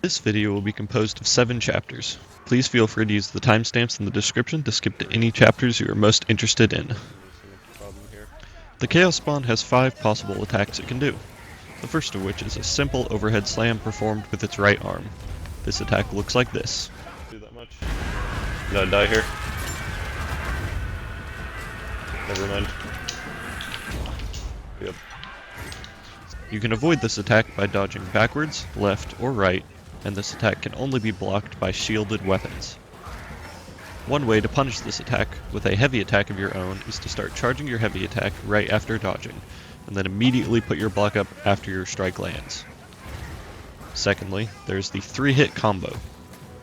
This video will be composed of 7 chapters. Please feel free to use the timestamps in the description to skip to any chapters you are most interested in. The Chaos Spawn has 5 possible attacks it can do, the first of which is a simple overhead slam performed with its right arm. This attack looks like this. Do that much? No, die here. Never mind. Yep. You can avoid this attack by dodging backwards, left, or right, and this attack can only be blocked by shielded weapons. One way to punish this attack with a heavy attack of your own is to start charging your heavy attack right after dodging, and then immediately put your block up after your strike lands. Secondly, there's the 3-hit combo.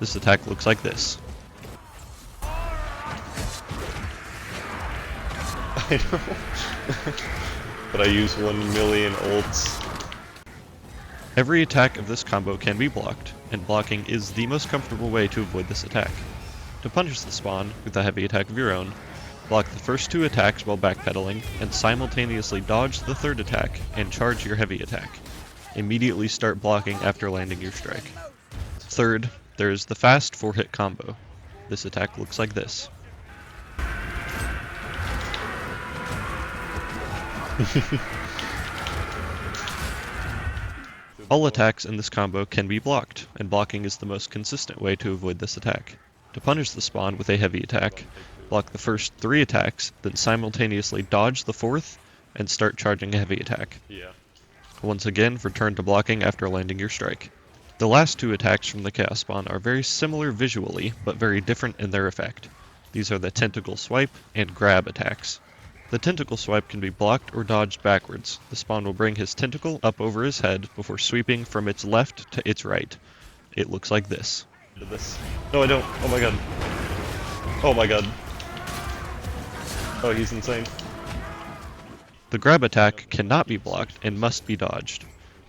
This attack looks like this. I know. But I use 1 million ults. Every attack of this combo can be blocked, and blocking is the most comfortable way to avoid this attack. To punish the spawn with a heavy attack of your own, block the first 2 attacks while backpedaling, and simultaneously dodge the 3rd attack and charge your heavy attack. Immediately start blocking after landing your strike. Third, there is the fast 4-hit combo. This attack looks like this. All attacks in this combo can be blocked, and blocking is the most consistent way to avoid this attack. To punish the spawn with a heavy attack, block the first 3 attacks, then simultaneously dodge the 4th, and start charging a heavy attack. Yeah. Once again, return to blocking after landing your strike. The last 2 attacks from the Chaos Spawn are very similar visually, but very different in their effect. These are the Tentacle Swipe and Grab attacks. The Tentacle Swipe can be blocked or dodged backwards. The spawn will bring his tentacle up over his head before sweeping from its left to its right. It looks like this. No, I don't. Oh my god. Oh my god. Oh, he's insane. The Grab attack cannot be blocked and must be dodged.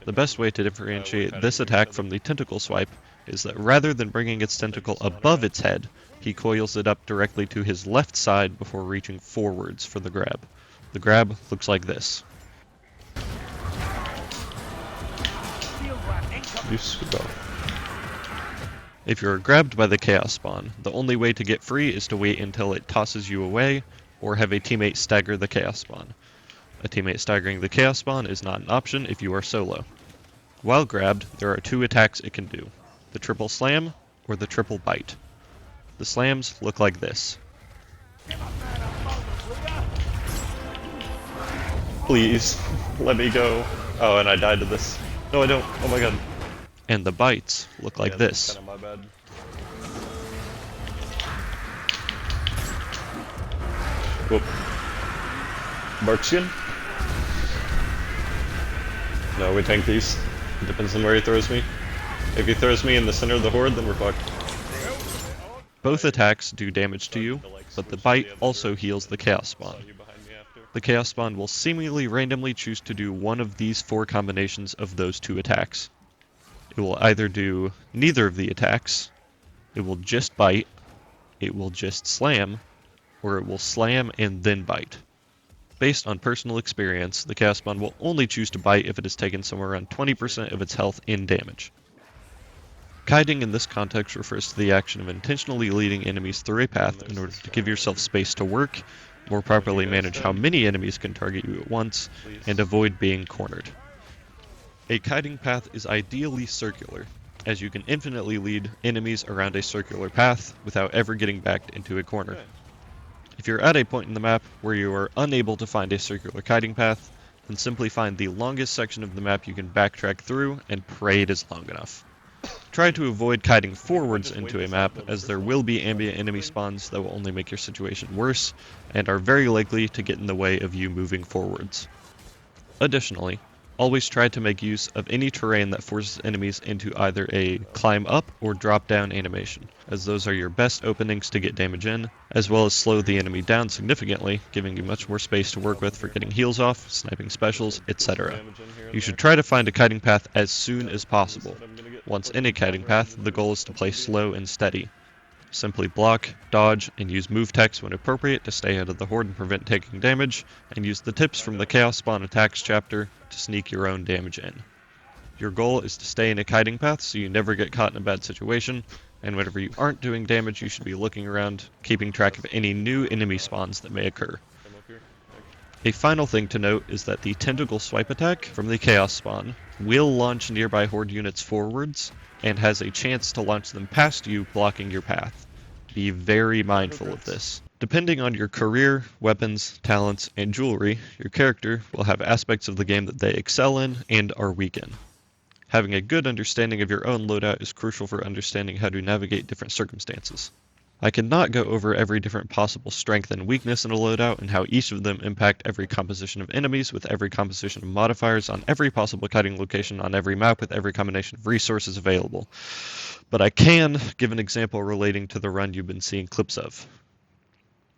The best way to differentiate this attack from the Tentacle Swipe is that rather than bringing its tentacle above its head, he coils it up directly to his left side before reaching forwards for the grab. The grab looks like this. You scoot off. If you're grabbed by the Chaos Spawn, the only way to get free is to wait until it tosses you away, or have a teammate stagger the Chaos Spawn. A teammate staggering the Chaos Spawn is not an option if you are solo. While grabbed, there are 2 attacks it can do: the triple slam or the triple bite. The slams look like this. Please, let me go. Oh, and I died to this. No, I don't. Oh my god. And the bites look like this. Kind of my bad. Whoop. Barkskin? No, we tank these. It depends on where he throws me. If he throws me in the center of the horde, then we're fucked. Both attacks do damage to you, but the bite also heals the Chaos Spawn. The Chaos Spawn will seemingly randomly choose to do one of these 4 combinations of those 2 attacks. It will either do neither of the attacks, it will just bite, it will just slam, or it will slam and then bite. Based on personal experience, the Chaos Spawn will only choose to bite if it has taken somewhere around 20% of its health in damage. Kiting in this context refers to the action of intentionally leading enemies through a path in order to give yourself space to work, more properly manage how many enemies can target you at once, and avoid being cornered. A kiting path is ideally circular, as you can infinitely lead enemies around a circular path without ever getting backed into a corner. If you're at a point in the map where you are unable to find a circular kiting path, then simply find the longest section of the map you can backtrack through and pray it is long enough. Try to avoid kiting forwards into a map, as there will be ambient enemy spawns that will only make your situation worse, and are very likely to get in the way of you moving forwards. Additionally, always try to make use of any terrain that forces enemies into either a climb up or drop down animation, as those are your best openings to get damage in, as well as slow the enemy down significantly, giving you much more space to work with for getting heals off, sniping specials, etc. You should try to find a kiting path as soon as possible. Once in a kiting path, the goal is to play slow and steady. Simply block, dodge, and use move text when appropriate to stay out of the horde and prevent taking damage, and use the tips from the Chaos Spawn Attacks chapter to sneak your own damage in. Your goal is to stay in a kiting path so you never get caught in a bad situation, and whenever you aren't doing damage, you should be looking around, keeping track of any new enemy spawns that may occur. A final thing to note is that the tentacle swipe attack from the chaos spawn will launch nearby horde units forwards, and has a chance to launch them past you, blocking your path. Be very mindful of this. Depending on your career, weapons, talents, and jewelry, your character will have aspects of the game that they excel in and are weak in. Having a good understanding of your own loadout is crucial for understanding how to navigate different circumstances. I cannot go over every different possible strength and weakness in a loadout and how each of them impact every composition of enemies with every composition of modifiers on every possible kiting location on every map with every combination of resources available. But I can give an example relating to the run you've been seeing clips of.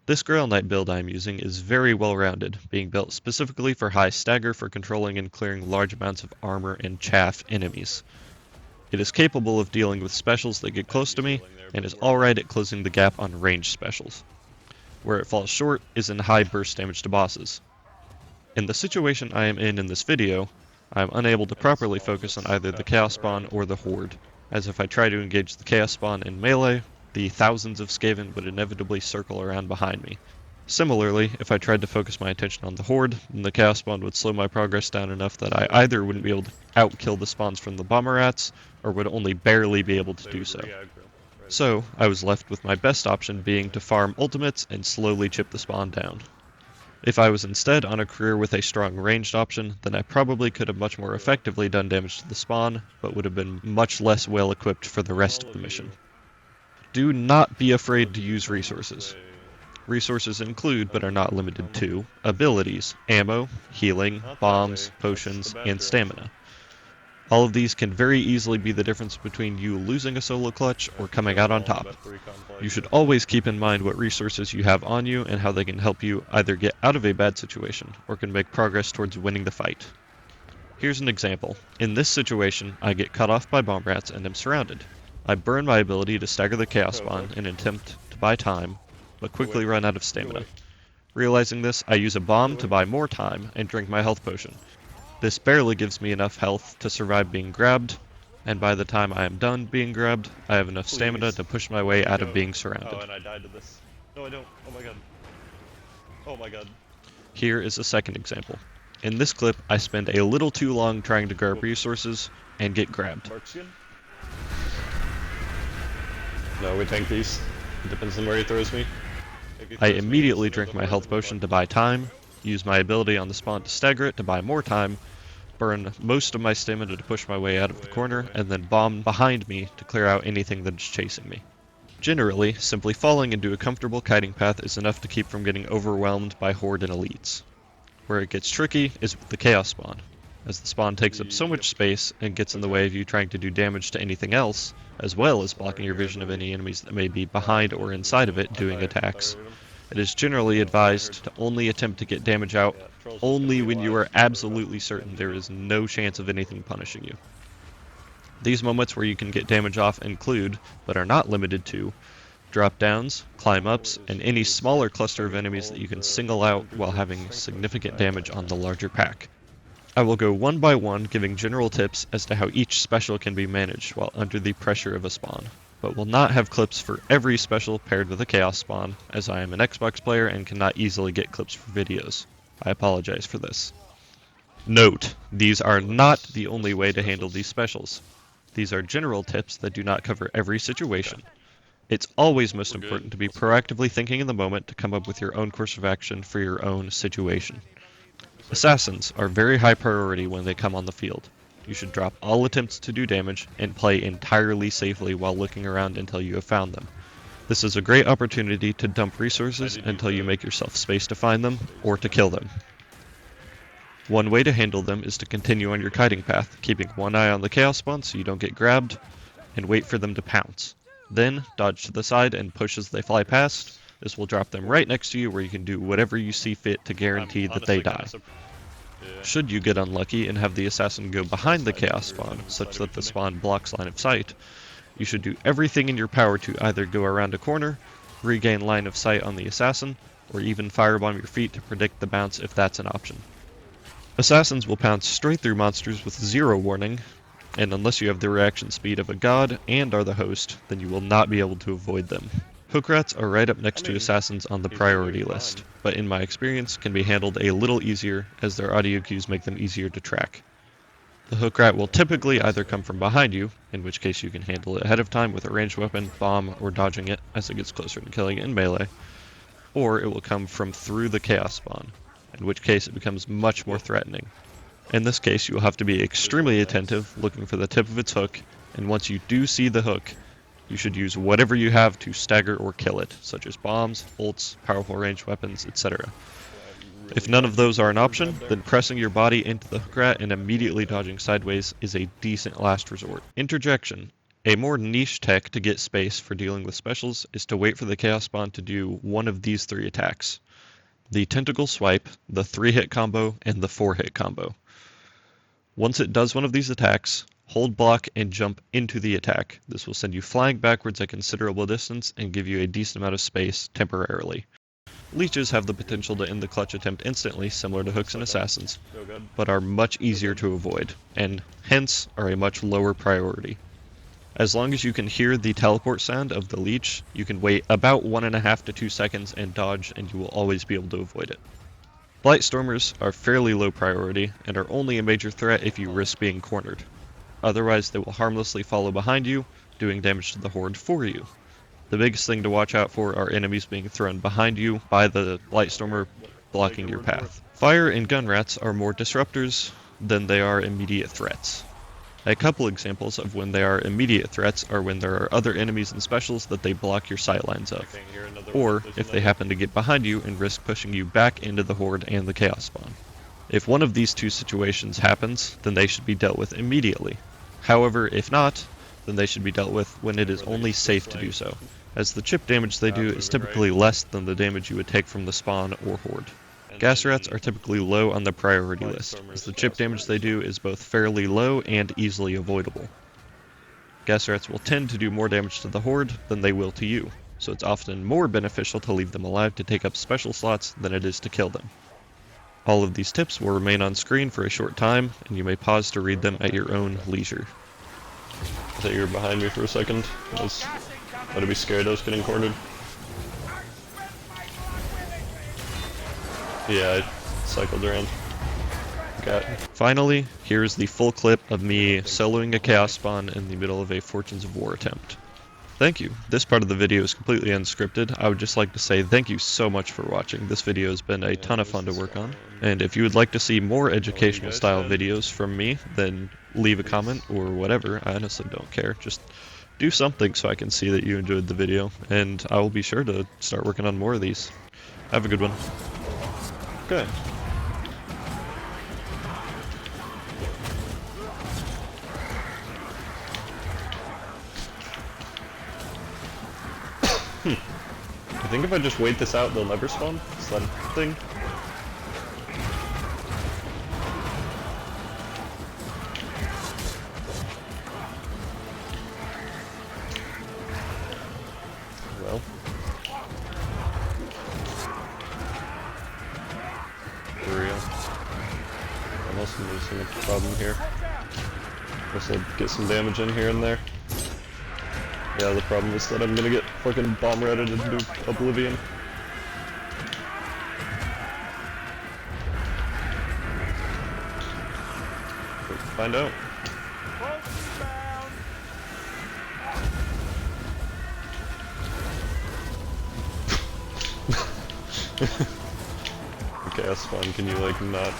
This Grail Knight build I am using is very well rounded, being built specifically for high stagger for controlling and clearing large amounts of armor and chaff enemies. It is capable of dealing with specials that get close to me, and is alright at closing the gap on ranged specials. Where it falls short is in high burst damage to bosses. In the situation I am in this video, I am unable to properly focus on either the Chaos Spawn or the Horde, as if I try to engage the Chaos Spawn in melee, the thousands of Skaven would inevitably circle around behind me. Similarly, if I tried to focus my attention on the Horde, then the Chaos Spawn would slow my progress down enough that I either wouldn't be able to outkill the spawns from the bomber rats, or would only barely be able to do so. So, I was left with my best option being to farm ultimates and slowly chip the spawn down. If I was instead on a career with a strong ranged option, then I probably could have much more effectively done damage to the spawn, but would have been much less well equipped for the rest of the mission. Do not be afraid to use resources. Resources include, but are not limited to, abilities, ammo, healing, bombs, potions, and stamina. All of these can very easily be the difference between you losing a solo clutch or coming out on top. You should always keep in mind what resources you have on you and how they can help you either get out of a bad situation or can make progress towards winning the fight. Here's an example. In this situation, I get cut off by bomb rats and am surrounded. I burn my ability to stagger the Chaos Spawn in an attempt to buy time, but quickly run out of stamina. Realizing this, I use a bomb to buy more time and drink my health potion. This barely gives me enough health to survive being grabbed, and by the time I am done being grabbed, I have enough stamina to push my way out of being surrounded. Oh, and I died to this. No, I don't. Oh my god. Oh my god. Here is a second example. In this clip, I spend a little too long trying to grab resources and get grabbed. No, we tank these. It depends on where he throws me. I immediately drink my health potion to buy time, use my ability on the spawn to stagger it to buy more time, burn most of my stamina to push my way out of the corner, and then bomb behind me to clear out anything that is chasing me. Generally, simply falling into a comfortable kiting path is enough to keep from getting overwhelmed by horde and elites. Where it gets tricky is with the chaos spawn, as the spawn takes up so much space and gets in the way of you trying to do damage to anything else, as well as blocking your vision of any enemies that may be behind or inside of it doing attacks. It is generally advised to only attempt to get damage out only when you are absolutely certain there is no chance of anything punishing you. These moments where you can get damage off include, but are not limited to, drop downs, climb ups, and any smaller cluster of enemies that you can single out while having significant damage on the larger pack. I will go one by one giving general tips as to how each special can be managed while under the pressure of a spawn, but will not have clips for every special paired with a chaos spawn, as I am an Xbox player and cannot easily get clips for videos. I apologize for this. Note, these are not the only way to handle these specials. These are general tips that do not cover every situation. It's always most important to be proactively thinking in the moment to come up with your own course of action for your own situation. Assassins are very high priority when they come on the field. You should drop all attempts to do damage and play entirely safely while looking around until you have found them. This is a great opportunity to dump resources until you make yourself space to find them, or to kill them. One way to handle them is to continue on your kiting path, keeping one eye on the chaos spawn so you don't get grabbed, and wait for them to pounce. Then, dodge to the side and push as they fly past. This will drop them right next to you where you can do whatever you see fit to guarantee that they die. Should you get unlucky and have the assassin go behind the chaos spawn, such that the spawn blocks line of sight, you should do everything in your power to either go around a corner, regain line of sight on the assassin, or even firebomb your feet to predict the bounce if that's an option. Assassins will pounce straight through monsters with zero warning, and unless you have the reaction speed of a god and are the host, then you will not be able to avoid them. Hook rats are right up next to assassins on the priority list, but in my experience can be handled a little easier as their audio cues make them easier to track. The hook rat will typically either come from behind you, in which case you can handle it ahead of time with a ranged weapon, bomb, or dodging it as it gets closer to killing it in melee, or it will come from through the chaos spawn, in which case it becomes much more threatening. In this case, you will have to be extremely attentive, looking for the tip of its hook, and once you do see the hook, you should use whatever you have to stagger or kill it, such as bombs, ults, powerful ranged weapons, etc. If none of those are an option, then pressing your body into the hook rat and immediately dodging sideways is a decent last resort. Interjection. A more niche tech to get space for dealing with specials is to wait for the chaos spawn to do one of these 3 attacks. The tentacle swipe, the 3-hit combo, and the 4-hit combo. Once it does one of these attacks, hold block and jump into the attack. This will send you flying backwards a considerable distance and give you a decent amount of space temporarily. Leeches have the potential to end the clutch attempt instantly, similar to hooks and assassins, but are much easier to avoid, and hence are a much lower priority. As long as you can hear the teleport sound of the leech, you can wait about 1.5 to 2 seconds and dodge, and you will always be able to avoid it. Blightstormers are fairly low priority, and are only a major threat if you risk being cornered. Otherwise, they will harmlessly follow behind you, doing damage to the horde for you. The biggest thing to watch out for are enemies being thrown behind you by the Blightstormer blocking your path. Fire and gun rats are more disruptors than they are immediate threats. A couple examples of when they are immediate threats are when there are other enemies and specials that they block your sightlines of, or if they happen to get behind you and risk pushing you back into the horde and the chaos spawn. If one of these 2 situations happens, then they should be dealt with immediately. However, if not, then they should be dealt with when it is only safe to do so, as the chip damage they do is typically less than the damage you would take from the spawn or horde. Gas rats are typically low on the priority list, as the chip damage they do is both fairly low and easily avoidable. Gas rats will tend to do more damage to the horde than they will to you, so it's often more beneficial to leave them alive to take up special slots than it is to kill them. All of these tips will remain on screen for a short time, and you may pause to read them at your own leisure. I thought you were behind me for a second. I'd be scared I was getting cornered. Yeah, I cycled around. Got it. Finally, here's the full clip of me soloing a chaos spawn in the middle of a Fortunes of War attempt. Thank you. This part of the video is completely unscripted. I would just like to say thank you so much for watching. This video has been a ton of fun to work on. And if you would like to see more educational style videos from me, then leave a comment or whatever. I honestly don't care. Just do something so I can see that you enjoyed the video. And I will be sure to start working on more of these. Have a good one. Okay. I think if I just wait this out, they'll never spawn. Is that a thing? Well. For real. Almost losing a problem here. Guess I'll get some damage in here and there. Yeah, the problem is that I'm gonna get fucking bomb ratted into oblivion. Find out. Okay, that's fun. Can you like not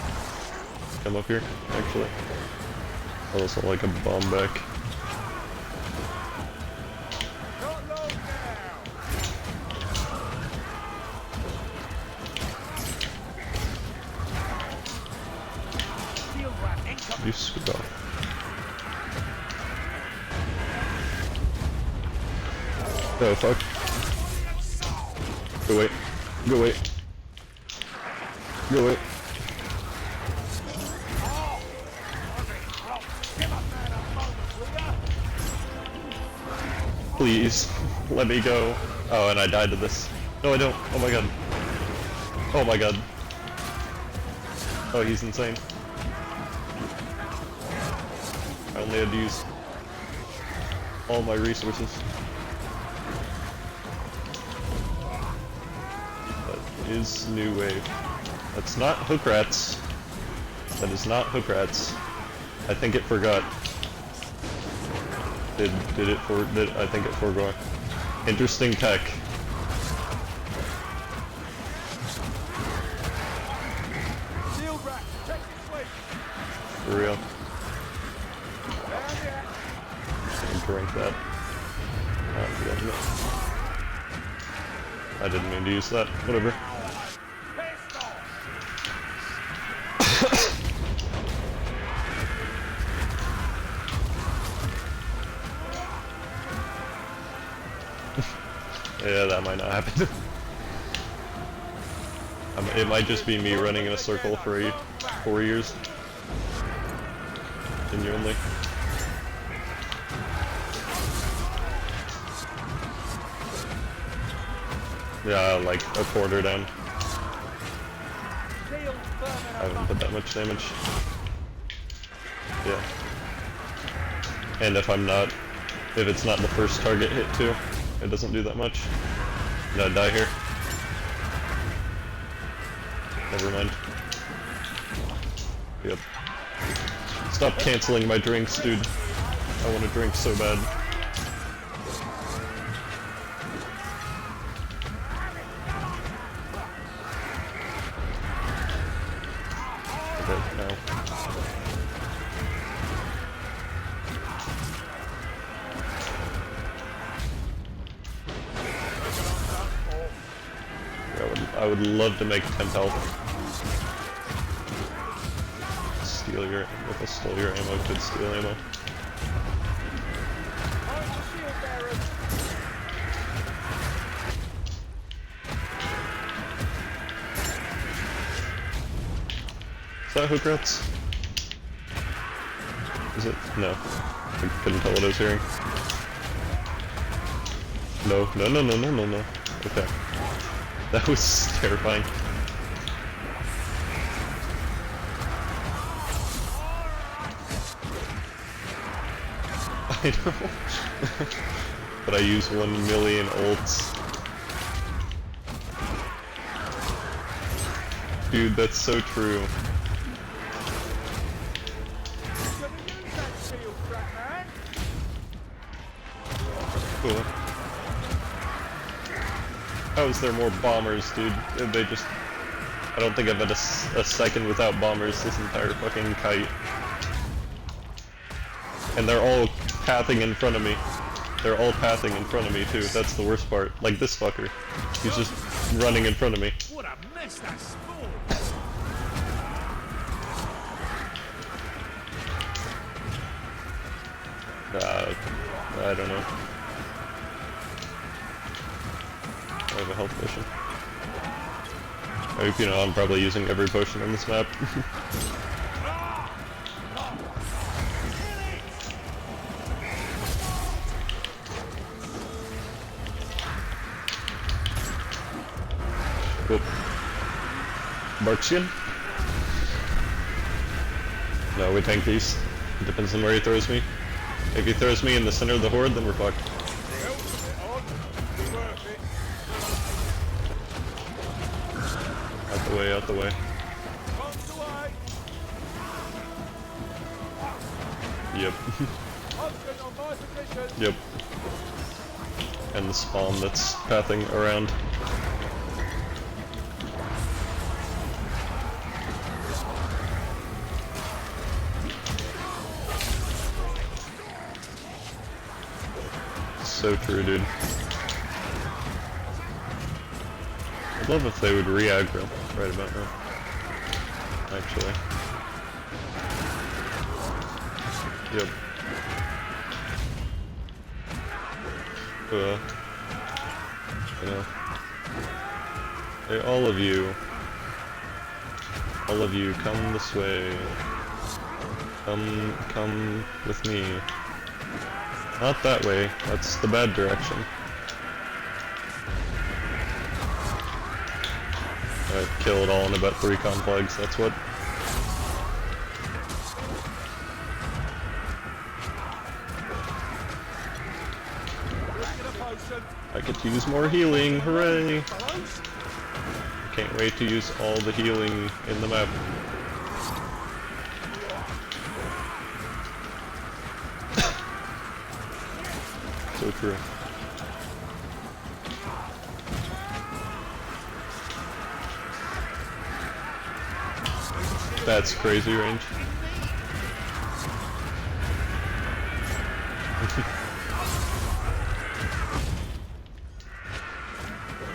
come up here? Actually, I also like a bomb back. You scoot off. Oh fuck. Go away. Go away. Go away. Please, let me go. Oh, and I died to this. No, I don't. Oh my god. Oh my god. Oh, he's insane. I only had to use all my resources. That is new wave. That's not hook rats. That is not hook rats. I think it forgot. I think it forgot. Interesting tech. For real. Drink that. I didn't mean to use that. Whatever. Yeah, that might not happen. It might just be me running in a circle for 4 years. Genuinely. Yeah, like a quarter down. I haven't put that much damage. Yeah. And if it's not the first target hit too, it doesn't do that much. Did I die here? Never mind. Yep. Stop canceling my drinks, dude. I want to drink so bad. Okay, now. I would love to make 10 health. If I stole your ammo, could steal ammo. Is that hook rats? Is it? No. I couldn't tell what I was hearing. No. Okay. That was terrifying. I know. But I use 1 million ults. Dude, that's so true. Cool. How is there more bombers, dude? They just... I don't think I've had a second without bombers this entire fucking kite. And they're all pathing in front of me. They're all pathing in front of me too. That's the worst part. Like this fucker. He's just running in front of me. What a mess that's I don't know. I have a health potion. I hope you know I'm probably using every potion on this map. Oop. Marxian? No, we tank these. It depends on where he throws me. If he throws me in the center of the horde, then we're fucked. Out the way, out the way. Yep. Yep. And the spawn that's pathing around. So true, dude. I'd love if they would re-aggro right about now. Actually. Yep. You know. Hey, all of you, come this way. Come with me. Not that way, that's the bad direction. I'd kill it all in about 3 conflags, that's what. I get to use more healing, hooray! Can't wait to use all the healing in the map. So true. That's crazy range.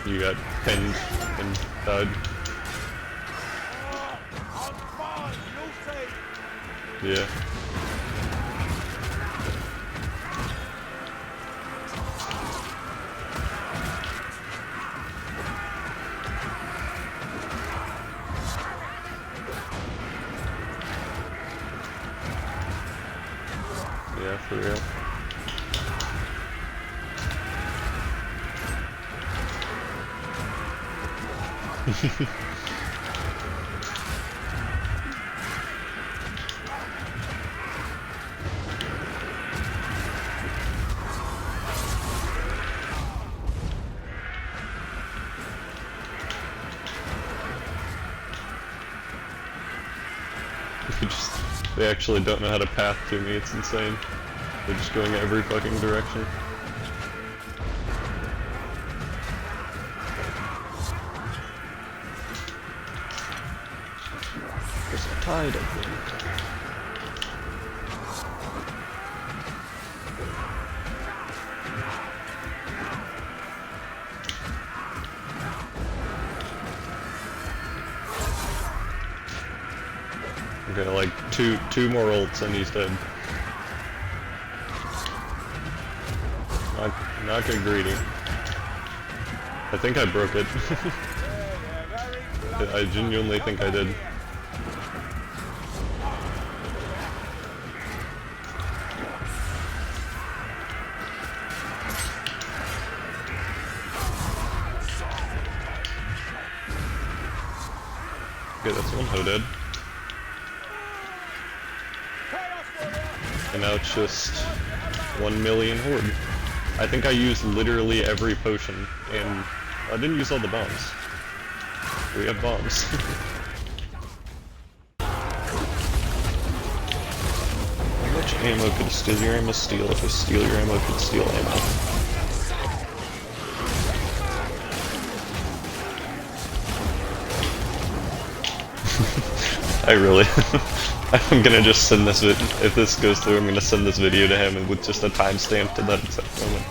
You got pinned and died. Yeah. Yeah, for real. They actually don't know how to path to me, it's insane. They're just going every fucking direction. There's a tide, I think. Okay, like two more ults and he's dead. Not get greedy. I think I broke it. I genuinely think I did. Okay, that's one hoe dead. And now it's just 1 million horde. I think I used literally every potion, and I didn't use all the bombs. We have bombs. How much ammo could StealYourAmmo steal if a StealYourAmmo could steal ammo? I really... I'm gonna just send this if this goes through, I'm gonna send this video to him with just a timestamp to that exact moment.